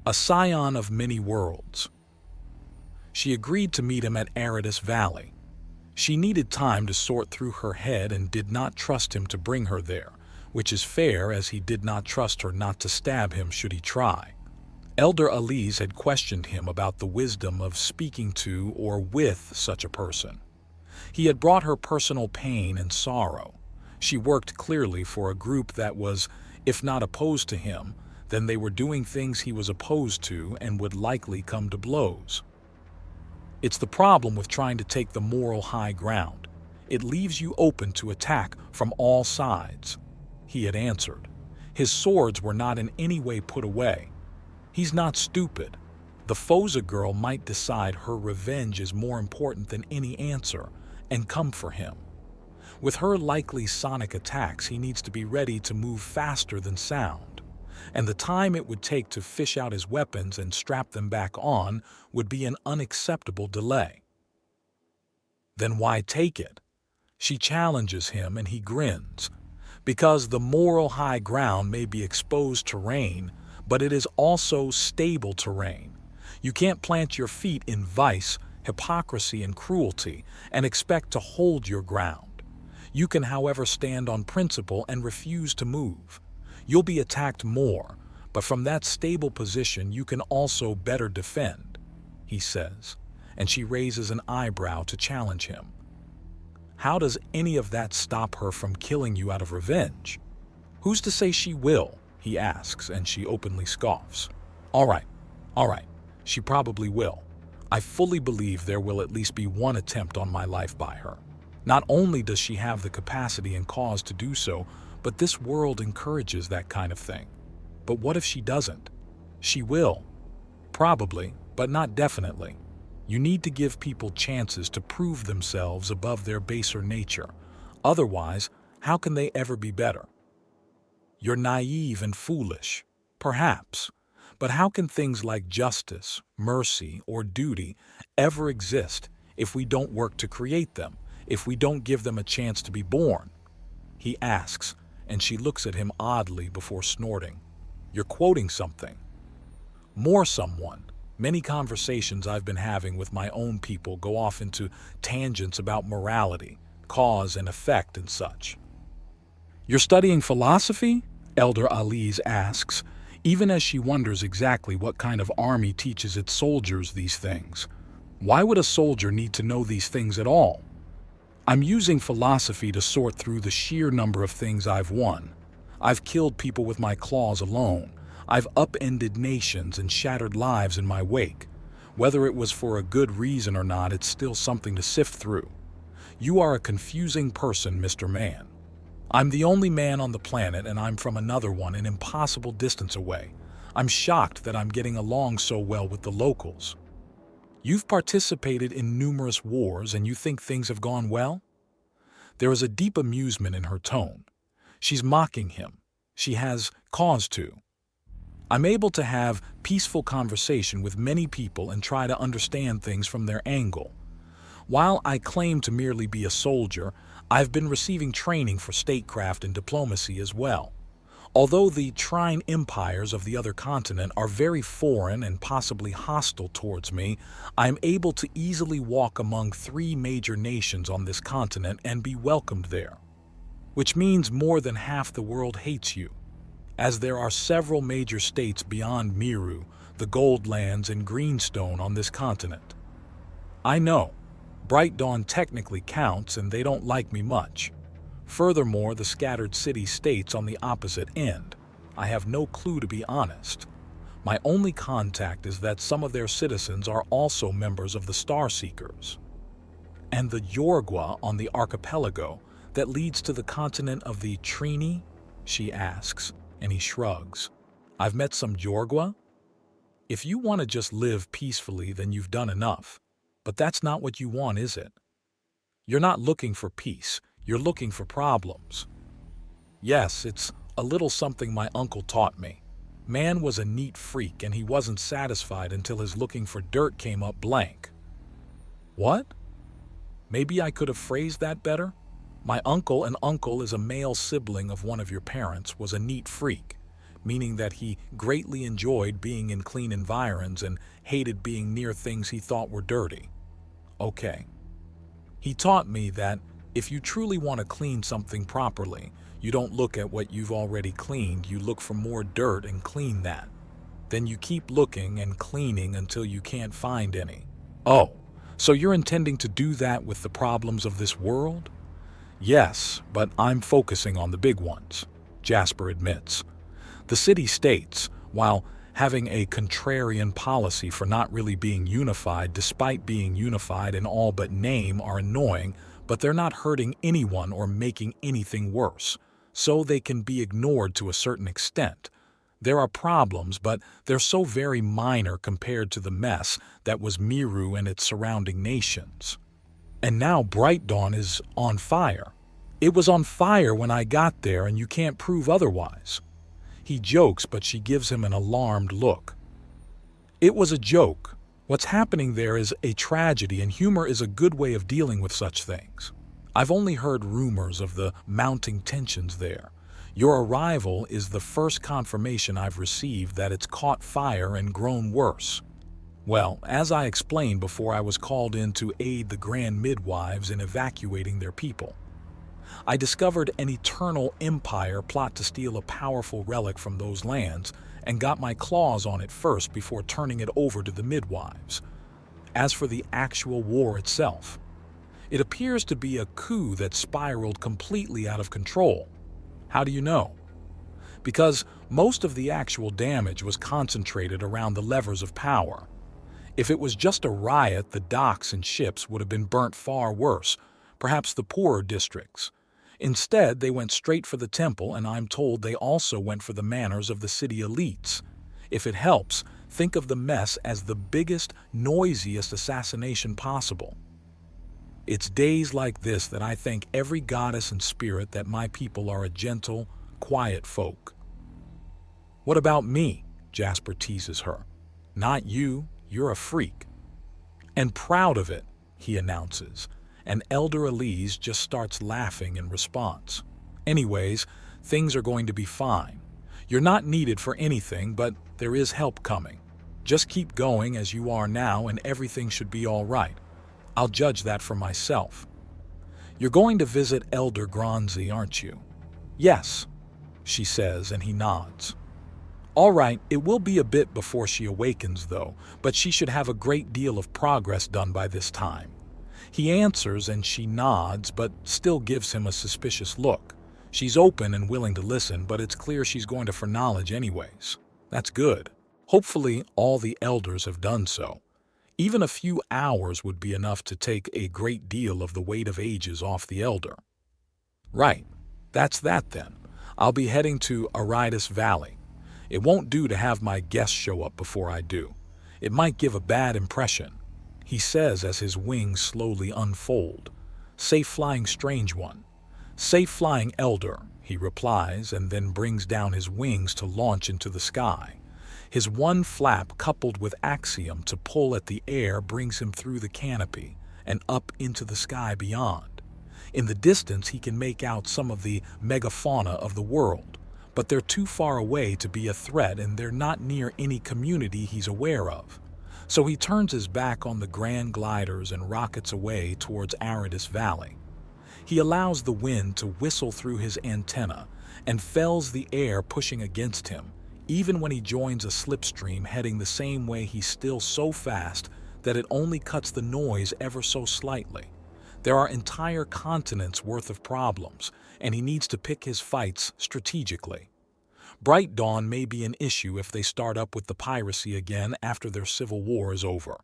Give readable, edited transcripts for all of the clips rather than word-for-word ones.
a scion of many worlds. She agreed to meet him at Aridus Valley. She needed time to sort through her head and did not trust him to bring her there, which is fair as he did not trust her not to stab him should he try. Elder Elise had questioned him about the wisdom of speaking to or with such a person. He had brought her personal pain and sorrow. She worked clearly for a group that was, if not opposed to him, then they were doing things he was opposed to and would likely come to blows. It's the problem with trying to take the moral high ground. It leaves you open to attack from all sides. He had answered. His swords were not in any way put away. He's not stupid. The Foza girl might decide her revenge is more important than any answer and come for him. With her likely sonic attacks, he needs to be ready to move faster than sound. And the time it would take to fish out his weapons and strap them back on would be an unacceptable delay. Then why take it? She challenges him and he grins. Because the moral high ground may be exposed terrain, but it is also stable terrain. You can't plant your feet in vice, hypocrisy, and cruelty and expect to hold your ground. You can, however, stand on principle and refuse to move. You'll be attacked more, but from that stable position you can also better defend, he says, and she raises an eyebrow to challenge him. How does any of that stop her from killing you out of revenge? Who's to say she will? He asks, and she openly scoffs. All right, she probably will. I fully believe there will at least be one attempt on my life by her. Not only does she have the capacity and cause to do so, but this world encourages that kind of thing. But what if she doesn't? She will. Probably, but not definitely. You need to give people chances to prove themselves above their baser nature. Otherwise, how can they ever be better? You're naive and foolish, perhaps. But how can things like justice, mercy, or duty ever exist if we don't work to create them, if we don't give them a chance to be born? He asks, and she looks at him oddly before snorting. You're quoting something. More someone. Many conversations I've been having with my own people go off into tangents about morality, cause and effect and such. You're studying philosophy? Elder Elise asks, even as she wonders exactly what kind of army teaches its soldiers these things. Why would a soldier need to know these things at all? I'm using philosophy to sort through the sheer number of things I've won. I've killed people with my claws alone. I've upended nations and shattered lives in my wake. Whether it was for a good reason or not, it's still something to sift through. You are a confusing person, Mr. Man. I'm the only man on the planet, and I'm from another one an impossible distance away. I'm shocked that I'm getting along so well with the locals. You've participated in numerous wars and you think things have gone well? There is a deep amusement in her tone. She's mocking him. She has cause to. I'm able to have peaceful conversation with many people and try to understand things from their angle. While I claim to merely be a soldier, I've been receiving training for statecraft and diplomacy as well. Although the trine empires of the other continent are very foreign and possibly hostile towards me, I'm able to easily walk among 3 major nations on this continent and be welcomed there. Which means more than half the world hates you, as there are several major states beyond Miru, the Goldlands, and Greenstone on this continent. I know, Bright Dawn technically counts and they don't like me much. Furthermore, the scattered city-states on the opposite end. I have no clue, to be honest. My only contact is that some of their citizens are also members of the Starseekers. And the Yorgwa on the archipelago that leads to the continent of the Trini? She asks, and he shrugs. I've met some Yorgwa? If you want to just live peacefully, then you've done enough. But that's not what you want, is it? You're not looking for peace. You're looking for problems. Yes, it's a little something my uncle taught me. Man was a neat freak and he wasn't satisfied until his looking for dirt came up blank. What? Maybe I could have phrased that better? My uncle, an uncle is a male sibling of one of your parents, was a neat freak. meaning that he greatly enjoyed being in clean environs and hated being near things he thought were dirty. Okay. He taught me that if you truly want to clean something properly, you don't look at what you've already cleaned, you look for more dirt and clean that. Then you keep looking and cleaning until you can't find any. Oh, so you're intending to do that with the problems of this world? Yes, but I'm focusing on the big ones, Jasper admits. The city-states, while having a contrarian policy for not really being unified despite being unified in all but name, are annoying, but they're not hurting anyone or making anything worse, so they can be ignored to a certain extent. There are problems, but they're so very minor compared to the mess that was Miru and its surrounding nations. And now Bright Dawn is on fire. It was on fire when I got there, and you can't prove otherwise. He jokes, but she gives him an alarmed look. It was a joke. What's happening there is a tragedy, and humor is a good way of dealing with such things. I've only heard rumors of the mounting tensions there. Your arrival is the first confirmation I've received that it's caught fire and grown worse. Well, as I explained before, I was called in to aid the Grand Midwives in evacuating their people. I discovered an eternal empire plot to steal a powerful relic from those lands and got my claws on it first before turning it over to the midwives. As for the actual war itself, it appears to be a coup that spiraled completely out of control. How do you know? Because most of the actual damage was concentrated around the levers of power. If it was just a riot, the docks and ships would have been burnt far worse, perhaps the poorer districts. Instead, they went straight for the temple, and I'm told they also went for the manors of the city elites. If it helps, think of the mess as the biggest, noisiest assassination possible. It's days like this that I thank every goddess and spirit that my people are a gentle, quiet folk. What about me? Jasper teases her. Not you, you're a freak. And proud of it, he announces. And Elder Elise just starts laughing in response. Anyways, things are going to be fine. You're not needed for anything, but there is help coming. Just keep going as you are now and everything should be all right. I'll judge that for myself. You're going to visit Elder Gronzi, aren't you? Yes, she says, and he nods. All right, it will be a bit before she awakens though, but she should have a great deal of progress done by this time. He answers and she nods, but still gives him a suspicious look. She's open and willing to listen, but it's clear she's going to for knowledge anyways. That's good. Hopefully all the elders have done so. Even a few hours would be enough to take a great deal of the weight of ages off the elder. Right, that's that then. I'll be heading to Aridus Valley. It won't do to have my guests show up before I do. It might give a bad impression, he says as his wings slowly unfold. Safe flying, strange one. Safe flying, elder, he replies, and then brings down his wings to launch into the sky. His one flap coupled with axiom to pull at the air brings him through the canopy and up into the sky beyond. In the distance he can make out some of the megafauna of the world, but they're too far away to be a threat and they're not near any community he's aware of. So he turns his back on the grand gliders and rockets away towards Aridus Valley. He allows the wind to whistle through his antenna and fells the air pushing against him. Even when he joins a slipstream heading the same way, he's still so fast that it only cuts the noise ever so slightly. There are entire continents worth of problems, and he needs to pick his fights strategically. Bright Dawn may be an issue if they start up with the piracy again after their civil war is over.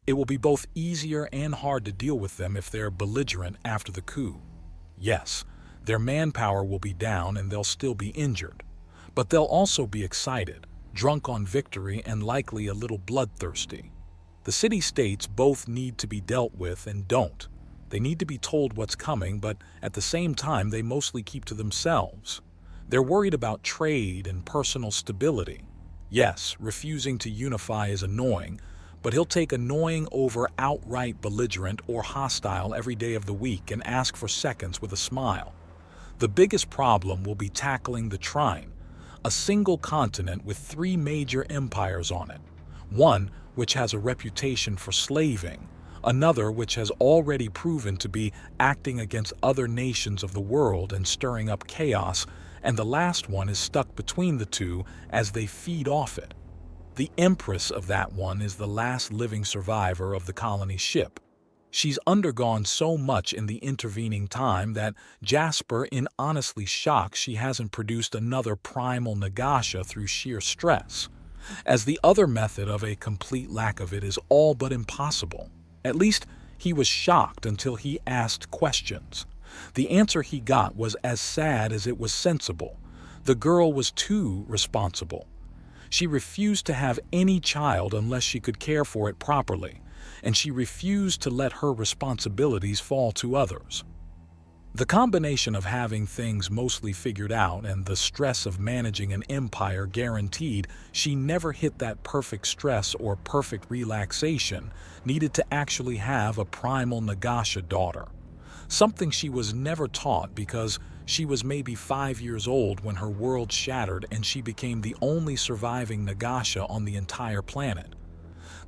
It will be both easier and hard to deal with them if they're belligerent after the coup. Yes, their manpower will be down and they'll still be injured. But they'll also be excited, drunk on victory, and likely a little bloodthirsty. The city-states both need to be dealt with and don't. They need to be told what's coming, but at the same time they mostly keep to themselves. They're worried about trade and personal stability. Yes, refusing to unify is annoying, but he'll take annoying over outright belligerent or hostile every day of the week and ask for seconds with a smile. The biggest problem will be tackling the Trine. A single continent with 3 major empires on it. One which has a reputation for slaving, another which has already proven to be acting against other nations of the world and stirring up chaos, and the last one is stuck between the two as they feed off it. The empress of that one is the last living survivor of the colony ship. She's undergone so much in the intervening time that Jasper is honestly shocked she hasn't produced another primal Nagasha through sheer stress, as the other method of a complete lack of it is all but impossible. At least, he was shocked until he asked questions. The answer he got was as sad as it was sensible. The girl was too responsible. She refused to have any child unless she could care for it properly, and she refused to let her responsibilities fall to others. The combination of having things mostly figured out and the stress of managing an empire guaranteed she never hit that perfect stress or perfect relaxation needed to actually have a primal Nagasha daughter. Something she was never taught because she was maybe 5 years old when her world shattered and she became the only surviving Nagasha on the entire planet.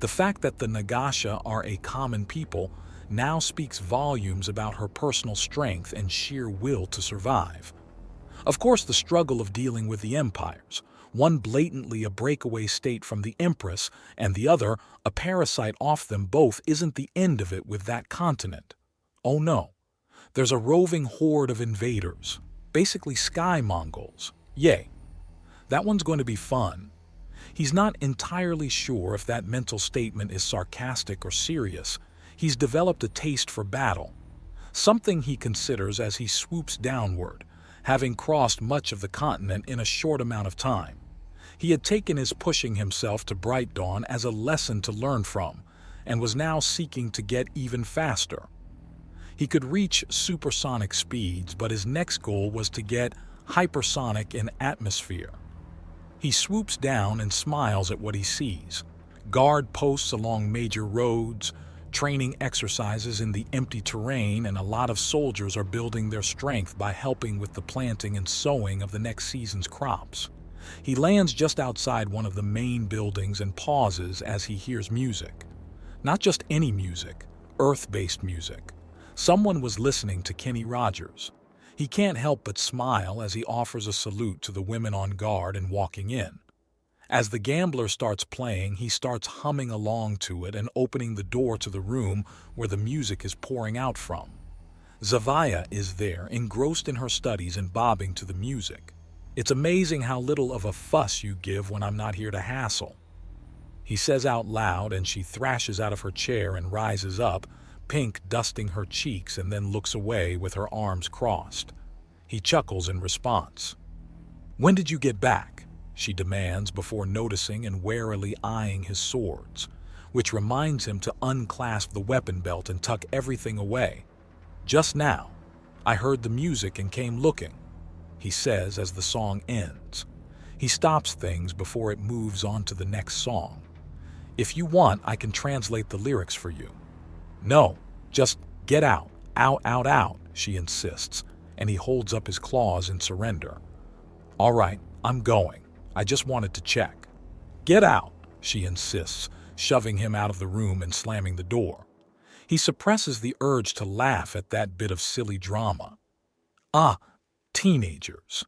The fact that the Nagasha are a common people now speaks volumes about her personal strength and sheer will to survive. Of course, the struggle of dealing with the empires, one blatantly a breakaway state from the Empress and the other a parasite off them both, isn't the end of it with that continent. Oh no. There's a roving horde of invaders, basically sky Mongols. Yay. That one's going to be fun. He's not entirely sure if that mental statement is sarcastic or serious. He's developed a taste for battle, something he considers as he swoops downward, having crossed much of the continent in a short amount of time. He had taken his pushing himself to Bright Dawn as a lesson to learn from, and was now seeking to get even faster. He could reach supersonic speeds, but his next goal was to get hypersonic in atmosphere. He swoops down and smiles at what he sees. Guard posts along major roads, training exercises in the empty terrain, and a lot of soldiers are building their strength by helping with the planting and sowing of the next season's crops. He lands just outside one of the main buildings and pauses as he hears music. Not just any music, Earth-based music. Someone was listening to Kenny Rogers. He can't help but smile as he offers a salute to the women on guard and walking in. As the gambler starts playing, he starts humming along to it and opening the door to the room where the music is pouring out from. Zavaya is there, engrossed in her studies and bobbing to the music. It's amazing how little of a fuss you give when I'm not here to hassle, he says out loud, and she thrashes out of her chair and rises up, pink dusting her cheeks, and then looks away with her arms crossed. He chuckles in response. "When did you get back?" she demands before noticing and warily eyeing his swords, which reminds him to unclasp the weapon belt and tuck everything away. "Just now. I heard the music and came looking," he says as the song ends. He stops things before it moves on to the next song. "If you want, I can translate the lyrics for you." "No, just get out, out, out, out," she insists, and he holds up his claws in surrender. "All right, I'm going. I just wanted to check." "Get out," she insists, shoving him out of the room and slamming the door. He suppresses the urge to laugh at that bit of silly drama. Ah, teenagers.